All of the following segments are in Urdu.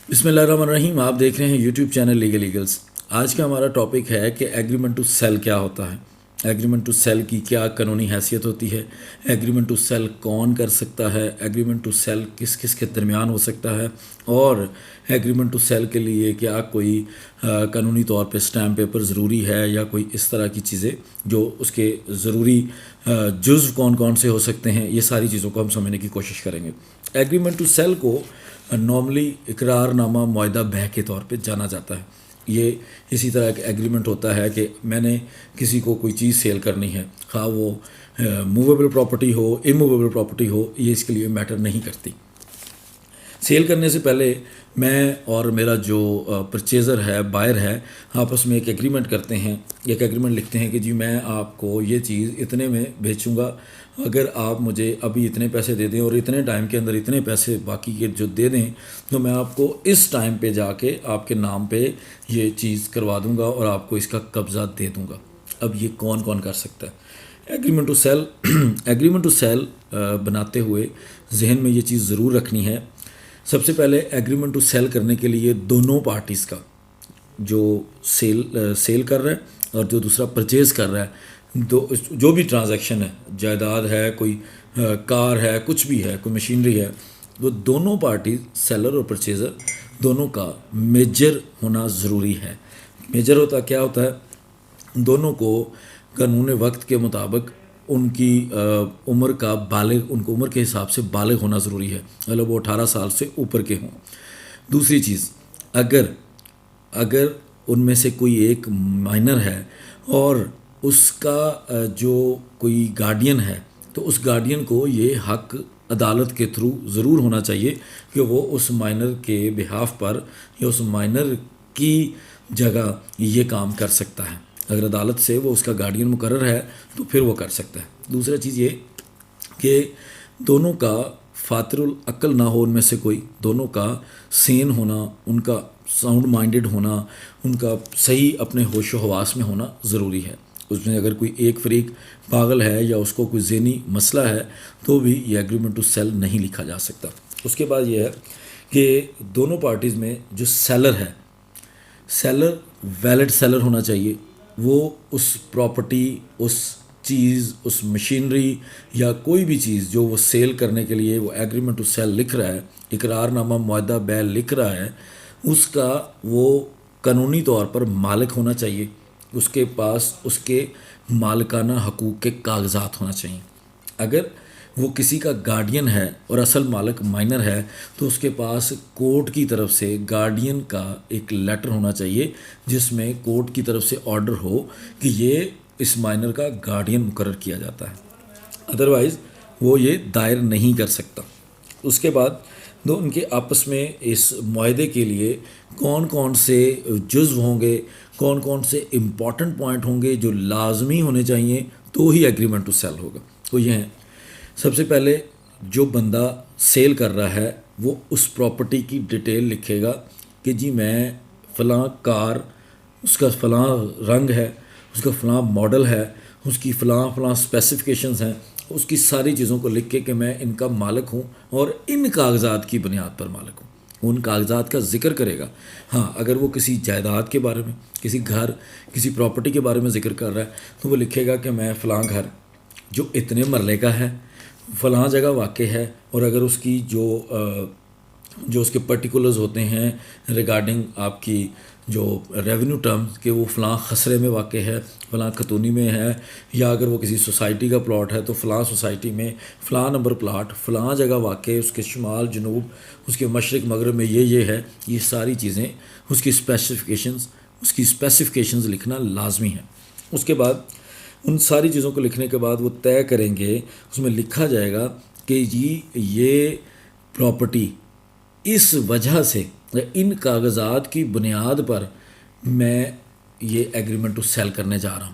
بسم اللہ الرحمن الرحیم. آپ دیکھ رہے ہیں یوٹیوب چینل لیگل ایگلس. آج کا ہمارا ٹاپک ہے کہ ایگریمنٹ ٹو سیل کیا ہوتا ہے. ایگریمنٹ ٹو سیل کی کیا قانونی حیثیت ہوتی ہے. ایگریمنٹ ٹو سیل کون کر سکتا ہے. ایگریمنٹ ٹو سیل کس کس کے درمیان ہو سکتا ہے. اور ایگریمنٹ ٹو سیل کے لیے کیا کوئی قانونی طور پہ اسٹیمپ پیپر ضروری ہے یا کوئی اس طرح کی چیزیں جو اس کے ضروری جزو کون کون سے ہو سکتے ہیں. یہ ساری چیزوں کو ہم سمجھنے کی کوشش کریں گے. ایگریمنٹ ٹو سیل کو نارملی اقرار نامہ معاہدہ بیع کے طور پہ جانا جاتا ہے. یہ اسی طرح ایک ایگریمنٹ ہوتا ہے کہ میں نے کسی کو کوئی چیز سیل کرنی ہے, خواہ وہ موویبل پراپرٹی ہو اموویبل پراپرٹی ہو, یہ اس کے لیے میٹر نہیں کرتی. سیل کرنے سے پہلے میں اور میرا جو پرچیزر ہے, بائر ہے, آپس میں ایک ایگریمنٹ کرتے ہیں. ایک ایگریمنٹ لکھتے ہیں کہ جی میں آپ کو یہ چیز اتنے میں بیچوں گا, اگر آپ مجھے ابھی اتنے پیسے دے دیں اور اتنے ٹائم کے اندر اتنے پیسے باقی کے جو دے دیں تو میں آپ کو اس ٹائم پہ جا کے آپ کے نام پہ یہ چیز کروا دوں گا اور آپ کو اس کا قبضہ دے دوں گا. اب یہ کون کون کر سکتا ہے agreement to sell. Agreement to sell بناتے ہوئے ذہن میں یہ چیز ضرور رکھنی ہے. سب سے پہلے ایگریمنٹ ٹو سیل کرنے کے لیے دونوں پارٹیز کا, جو سیل کر رہا ہے اور جو دوسرا پرچیز کر رہا ہے, جو بھی ٹرانزیکشن ہے, جائیداد ہے, کوئی کار ہے, کچھ بھی ہے, کوئی مشینری ہے, وہ دونوں پارٹیز سیلر اور پرچیزر دونوں کا میجر ہونا ضروری ہے. میجر ہوتا کیا ہوتا ہے, دونوں کو قانون وقت کے مطابق ان کی عمر کا بالغ, ان کو عمر کے حساب سے بالغ ہونا ضروری ہے, مطلب وہ 18 سال سے اوپر کے ہوں. دوسری چیز, اگر ان میں سے کوئی ایک مائنر ہے اور اس کا جو کوئی گارڈین ہے تو اس گارڈین کو یہ حق عدالت کے تھرو ضرور ہونا چاہیے کہ وہ اس مائنر کے بہاف پر یا اس مائنر کی جگہ یہ کام کر سکتا ہے. اگر عدالت سے وہ اس کا گارڈین مقرر ہے تو پھر وہ کر سکتا ہے. دوسرا چیز یہ کہ دونوں کا فاطر العقل نہ ہو, ان میں سے کوئی دونوں کا سین ہونا, ان کا ساؤنڈ مائنڈڈ ہونا, ان کا صحیح اپنے ہوش و حواس میں ہونا ضروری ہے. اس میں اگر کوئی ایک فریق پاگل ہے یا اس کو کوئی ذہنی مسئلہ ہے تو بھی یہ ایگریمنٹ ٹو سیل نہیں لکھا جا سکتا. اس کے بعد یہ ہے کہ دونوں پارٹیز میں جو سیلر ہے, سیلر ویلڈ سیلر ہونا چاہیے. وہ اس پراپرٹی, اس چیز, اس مشینری یا کوئی بھی چیز جو وہ سیل کرنے کے لیے وہ ایگریمنٹ ٹو سیل لکھ رہا ہے, اقرار نامہ معاہدہ بیع لکھ رہا ہے, اس کا وہ قانونی طور پر مالک ہونا چاہیے. اس کے پاس اس کے مالکانہ حقوق کے کاغذات ہونا چاہیے. اگر وہ کسی کا گارڈین ہے اور اصل مالک مائنر ہے تو اس کے پاس کورٹ کی طرف سے گارڈین کا ایک لیٹر ہونا چاہیے جس میں کورٹ کی طرف سے آرڈر ہو کہ یہ اس مائنر کا گارڈین مقرر کیا جاتا ہے, ادروائز وہ یہ دائر نہیں کر سکتا. اس کے بعد ان کے آپس میں اس معاہدے کے لیے کون کون سے جزو ہوں گے, کون کون سے امپورٹنٹ پوائنٹ ہوں گے جو لازمی ہونے چاہیے تو ہی ایگریمنٹ ٹو سیل ہوگا. وہ یہ ہیں, سب سے پہلے جو بندہ سیل کر رہا ہے وہ اس پراپرٹی کی ڈیٹیل لکھے گا کہ جی میں فلاں کار, اس کا فلاں رنگ ہے, اس کا فلاں ماڈل ہے, اس کی فلاں اسپیسیفکیشنز ہیں, اس کی ساری چیزوں کو لکھ کے کہ میں ان کا مالک ہوں اور ان کاغذات کی بنیاد پر مالک ہوں. ان کاغذات کا ذکر کرے گا. ہاں, اگر وہ کسی جائیداد کے بارے میں, کسی گھر, کسی پراپرٹی کے بارے میں ذکر کر رہا ہے تو وہ لکھے گا کہ میں فلاں گھر جو اتنے مرلے کا ہے, فلاں جگہ واقع ہے, اور اگر اس کی جو اس کے پرٹیکولرز ہوتے ہیں ریگارڈنگ آپ کی جو ریونیو ٹرمز کہ وہ فلاں خسرے میں واقع ہے, فلاں خطونی میں ہے, یا اگر وہ کسی سوسائٹی کا پلاٹ ہے تو فلاں سوسائٹی میں فلاں نمبر پلاٹ فلاں جگہ واقع, اس کے شمال جنوب, اس کے مشرق مغرب میں یہ ہے. یہ ساری چیزیں اس کی اسپیسیفکیشنز لکھنا لازمی ہے. اس کے بعد ان ساری چیزوں کو لکھنے کے بعد وہ طے کریں گے, اس میں لکھا جائے گا کہ جی یہ پراپرٹی اس وجہ سے, ان کاغذات کی بنیاد پر میں یہ ایگریمنٹ ٹو سیل کرنے جا رہا ہوں.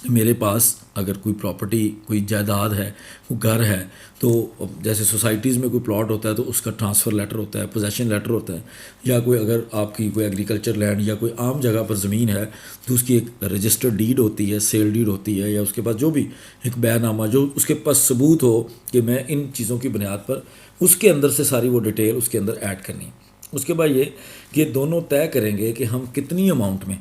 میرے پاس اگر کوئی پراپرٹی, کوئی جائیداد ہے, کوئی گھر ہے, تو جیسے سوسائٹیز میں کوئی پلاٹ ہوتا ہے تو اس کا ٹرانسفر لیٹر ہوتا ہے, پوزیشن لیٹر ہوتا ہے, یا کوئی اگر آپ کی کوئی ایگریکلچر لینڈ یا کوئی عام جگہ پر زمین ہے تو اس کی ایک رجسٹرڈ ڈیڈ ہوتی ہے, سیل ڈیڈ ہوتی ہے, یا اس کے پاس جو بھی ایک بیع نامہ جو اس کے پاس ثبوت ہو کہ میں ان چیزوں کی بنیاد پر, اس کے اندر سے ساری وہ ڈیٹیل اس کے اندر ایڈ کرنی ہے. اس کے بعد یہ کہ دونوں طے کریں گے کہ ہم کتنی اماؤنٹ میں،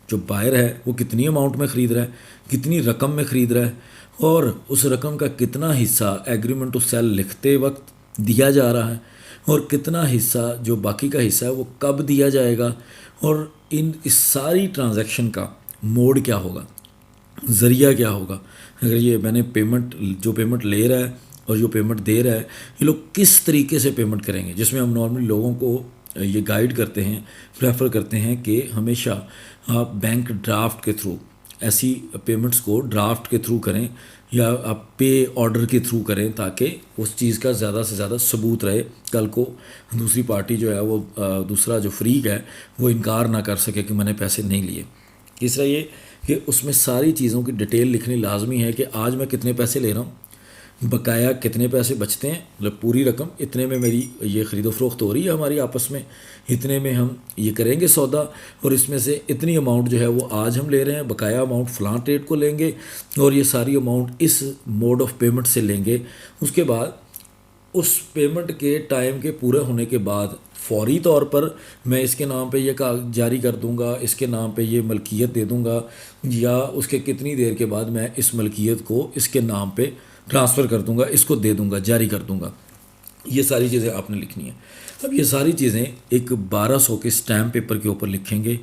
جو بائر ہے وہ کتنی اماؤنٹ میں خرید رہا ہے، کتنی رقم میں خرید رہا ہے، اور اس رقم کا کتنا حصہ ایگریمنٹ ٹو سیل لکھتے وقت دیا جا رہا ہے، اور کتنا حصہ جو باقی کا حصہ ہے وہ کب دیا جائے گا، اور اس ساری ٹرانزیکشن کا موڈ کیا ہوگا، ذریعہ کیا ہوگا۔ اگر یہ میں نے جو پیمنٹ لے رہا ہے اور جو پیمنٹ دے رہا ہے، یہ لوگ کس طریقے سے پیمنٹ کریں گے، جس میں ہم نارملی لوگوں کو یہ گائیڈ کرتے ہیں، پریفر کرتے ہیں کہ ہمیشہ آپ بینک ڈرافٹ کے تھرو ایسی پیمنٹس کو ڈرافٹ کے تھرو کریں، یا آپ پے آرڈر کے تھرو کریں، تاکہ اس چیز کا زیادہ سے زیادہ ثبوت رہے، کل کو دوسری پارٹی جو ہے وہ دوسرا جو فریق ہے وہ انکار نہ کر سکے کہ میں نے پیسے نہیں لیے۔ تیسرا یہ کہ اس میں ساری چیزوں کی ڈیٹیل لکھنی لازمی ہے، کہ آج میں کتنے پیسے لے رہا ہوں، بقایا کتنے پیسے بچتے ہیں، مطلب پوری رقم اتنے میں میری یہ خرید و فروخت ہو رہی ہے ہماری آپس میں، اتنے میں ہم یہ کریں گے سودا، اور اس میں سے اتنی اماؤنٹ جو ہے وہ آج ہم لے رہے ہیں، بقایا اماؤنٹ فلاں ڈیٹ کو لیں گے، اور یہ ساری اماؤنٹ اس موڈ آف پیمنٹ سے لیں گے۔ اس کے بعد اس پیمنٹ کے ٹائم کے پورے ہونے کے بعد فوری طور پر میں اس کے نام پہ یہ جاری کر دوں گا، اس کے نام پہ یہ ملکیت دے دوں گا، یا اس کے کتنی دیر کے بعد میں اس ملکیت کو اس کے نام پہ ٹرانسفر کر دوں گا، اس کو دے دوں گا، جاری کر دوں گا۔ یہ ساری چیزیں آپ نے لکھنی ہیں۔ اب یہ ساری چیزیں ایک 1200 کے اسٹیمپ پیپر کے اوپر لکھیں گے،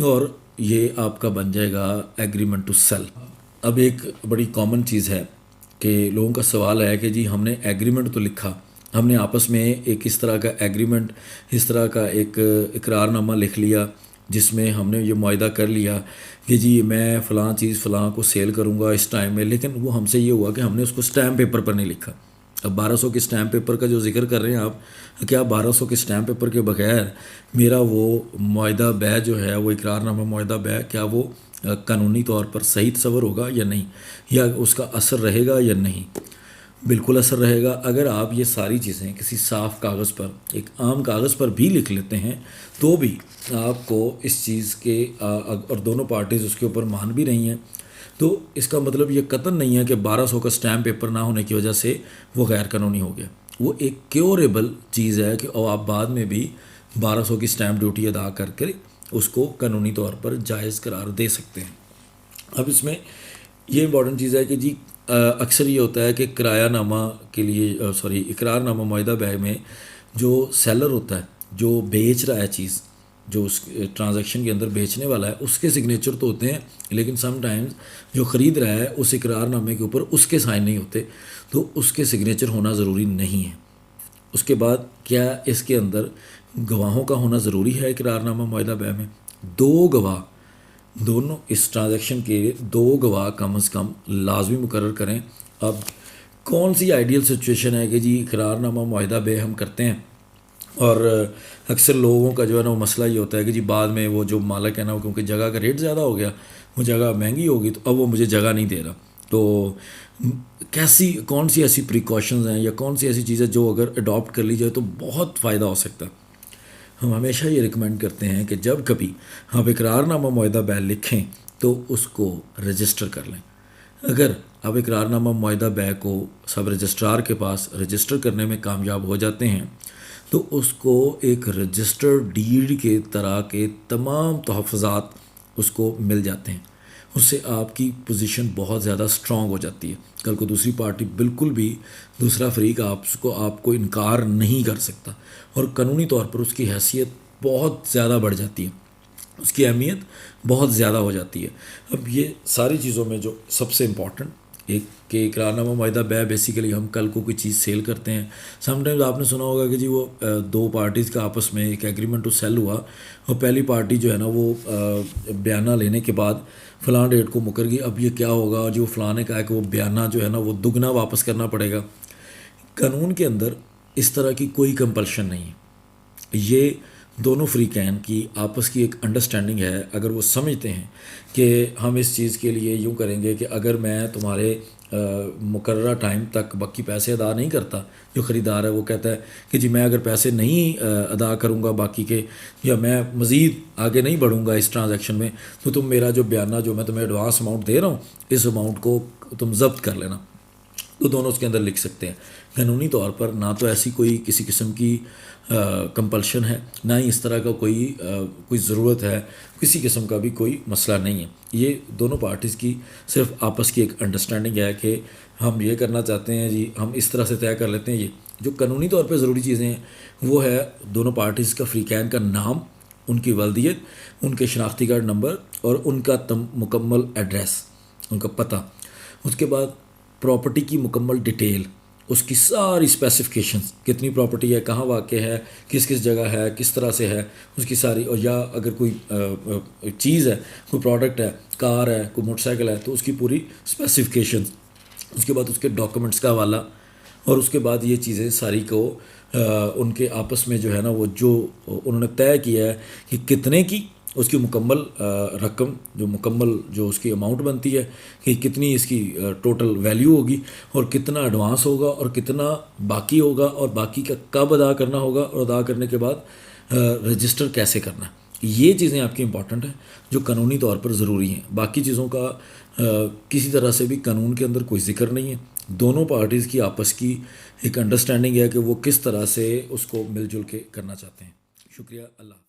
اور یہ آپ کا بن جائے گا ایگریمنٹ ٹو سیل۔ اب ایک بڑی کامن چیز ہے کہ لوگوں کا سوال ہے کہ جی ہم نے ایگریمنٹ تو لکھا، ہم نے آپس میں ایک اس طرح کا ایگریمنٹ، اس طرح کا ایک اقرار نامہ لکھ لیا جس میں ہم نے یہ معاہدہ کر لیا کہ جی میں فلاں چیز فلاں کو سیل کروں گا اس ٹائم میں، لیکن وہ ہم سے یہ ہوا کہ ہم نے اس کو اسٹیمپ پیپر پر نہیں لکھا۔ اب 1200 کے اسٹیمپ پیپر کا جو ذکر کر رہے ہیں آپ، کیا 1200 کے اسٹیمپ پیپر کے بغیر میرا وہ معاہدہ بیع جو ہے، وہ اقرار نامہ معاہدہ بیع، کیا وہ قانونی طور پر صحیح تصور ہوگا یا نہیں، یا اس کا اثر رہے گا یا نہیں؟ بالکل اثر رہے گا۔ اگر آپ یہ ساری چیزیں کسی صاف کاغذ پر، ایک عام کاغذ پر بھی لکھ لیتے ہیں، تو بھی آپ کو اس چیز کے اور دونوں پارٹیز اس کے اوپر مان بھی رہی ہیں، تو اس کا مطلب یہ قطعاً نہیں ہے کہ 1200 کا اسٹیمپ پیپر نہ ہونے کی وجہ سے وہ غیر قانونی ہو گیا۔ وہ ایک کیوریبل چیز ہے کہ آپ بعد میں بھی 1200 کی اسٹیمپ ڈیوٹی ادا کر کے اس کو قانونی طور پر جائز قرار دے سکتے ہیں۔ اب اس میں یہ امپورٹنٹ چیز ہے کہ جی اکثر یہ ہوتا ہے کہ کرایہ نامہ کے لیے اقرار نامہ معاہدہ بیع میں جو سیلر ہوتا ہے، جو بیچ رہا ہے چیز، جو اس ٹرانزیکشن کے اندر بیچنے والا ہے، اس کے سگنیچر تو ہوتے ہیں، لیکن سم ٹائمز جو خرید رہا ہے اس اقرار نامے کے اوپر اس کے سائن نہیں ہوتے، تو اس کے سگنیچر ہونا ضروری نہیں ہے۔ اس کے بعد کیا اس کے اندر گواہوں کا ہونا ضروری ہے اقرار نامہ معاہدہ بیع میں؟ 2 گواہ، دونوں اس ٹرانزیکشن کے 2 گواہ کم از کم لازمی مقرر کریں۔ اب کون سی آئیڈیل سچویشن ہے کہ جی اقرار نامہ معاہدہ بیع ہم کرتے ہیں، اور اکثر لوگوں کا جو ہے نا وہ مسئلہ یہ ہوتا ہے کہ جی بعد میں وہ جو مالک ہے نا، وہ کیونکہ جگہ کا ریٹ زیادہ ہو گیا، وہ جگہ مہنگی ہوگی، تو اب وہ مجھے جگہ نہیں دے رہا۔ تو کون سی ایسی پریکاشنز ہیں، یا کون سی ایسی چیزیں جو اگر اڈاپٹ کر لی جائے تو بہت فائدہ ہو سکتا ہے؟ ہم ہمیشہ یہ ریکمینڈ کرتے ہیں کہ جب کبھی آپ اقرار نامہ معاہدہ بیع لکھیں تو اس کو رجسٹر کر لیں۔ اگر آپ اقرار نامہ معاہدہ بیع کو سب رجسٹرار کے پاس رجسٹر کرنے میں کامیاب ہو جاتے ہیں، تو اس کو ایک رجسٹرڈ ڈیڈ کے طرح کے تمام تحفظات اس کو مل جاتے ہیں۔ اس سے آپ کی پوزیشن بہت زیادہ اسٹرانگ ہو جاتی ہے، کل کو دوسری پارٹی بالکل بھی، دوسرا فریق آپ کو انکار نہیں کر سکتا، اور قانونی طور پر اس کی حیثیت بہت زیادہ بڑھ جاتی ہے، اس کی اہمیت بہت زیادہ ہو جاتی ہے۔ اب یہ ساری چیزوں میں جو سب سے امپورٹنٹ ایک کہ اقرار نامہ معاہدہ بیع بیسیکلی ہم کل کو کوئی چیز سیل کرتے ہیں، سم ٹائمز آپ نے سنا ہوگا کہ جی وہ 2 پارٹیز کا آپس میں ایک ایگریمنٹ ٹو سیل ہوا، اور پہلی پارٹی جو ہے نا وہ بیانہ لینے کے بعد فلاں ڈیٹ کو مکر گئی، اب یہ کیا ہوگا، جو فلاں نے کہا کہ وہ بیانہ جو ہے نا وہ دگنا واپس کرنا پڑے گا۔ قانون کے اندر اس طرح کی کوئی کمپلشن نہیں ہے، یہ دونوں فریقین کی آپس کی ایک انڈرسٹینڈنگ ہے۔ اگر وہ سمجھتے ہیں کہ ہم اس چیز کے لیے یوں کریں گے کہ اگر میں تمہارے مقررہ ٹائم تک باقی پیسے ادا نہیں کرتا، جو خریدار ہے وہ کہتا ہے کہ جی میں اگر پیسے نہیں ادا کروں گا باقی کے، یا میں مزید آگے نہیں بڑھوں گا اس ٹرانزیکشن میں، تو تم میرا جو بیانہ جو میں تمہیں ایڈوانس اماؤنٹ دے رہا ہوں، اس اماؤنٹ کو تم ضبط کر لینا۔ تو دونوں اس کے اندر لکھ سکتے ہیں۔ قانونی طور پر نہ تو ایسی کوئی کسی قسم کی کمپلشن ہے، نہ ہی اس طرح کا کوئی ضرورت ہے، کسی قسم کا بھی کوئی مسئلہ نہیں ہے۔ یہ دونوں پارٹیز کی صرف آپس کی ایک انڈرسٹینڈنگ ہے کہ ہم یہ کرنا چاہتے ہیں جی، ہم اس طرح سے طے کر لیتے ہیں۔ یہ جو قانونی طور پہ ضروری چیزیں ہیں وہ ہے دونوں پارٹیز کا فریقین کا نام، ان کی ولدیت، ان کے شناختی کارڈ نمبر اور ان کا مکمل ایڈریس، ان کا پتہ۔ اس کے بعد پراپرٹی کی مکمل ڈیٹیل، اس کی ساری اسپیسیفکیشنز، کتنی پراپرٹی ہے، کہاں واقع ہے، کس کس جگہ ہے، کس طرح سے ہے، اس کی ساری، اور یا اگر کوئی چیز ہے، کوئی پروڈکٹ ہے، کار ہے، کوئی موٹر سائیکل ہے، تو اس کی پوری اسپیسیفکیشنز۔ اس کے بعد اس کے ڈاکومنٹس کا حوالہ، اور اس کے بعد یہ چیزیں ساری کو ان کے آپس میں جو ہے نا وہ جو انہوں نے طے کیا ہے کہ کتنے کی، اس کی مکمل رقم، جو مکمل جو اس کی اماؤنٹ بنتی ہے کہ کتنی اس کی ٹوٹل ویلیو ہوگی، اور کتنا ایڈوانس ہوگا اور کتنا باقی ہوگا، اور باقی کا کب ادا کرنا ہوگا، اور ادا کرنے کے بعد رجسٹر کیسے کرنا ہے۔ یہ چیزیں آپ کی امپورٹنٹ ہیں جو قانونی طور پر ضروری ہیں۔ باقی چیزوں کا کسی طرح سے بھی قانون کے اندر کوئی ذکر نہیں ہے۔ دونوں پارٹیز کی آپس کی ایک انڈرسٹینڈنگ ہے کہ وہ کس طرح سے اس کو مل جل کے کرنا چاہتے ہیں۔ شکریہ، اللہ حافظ۔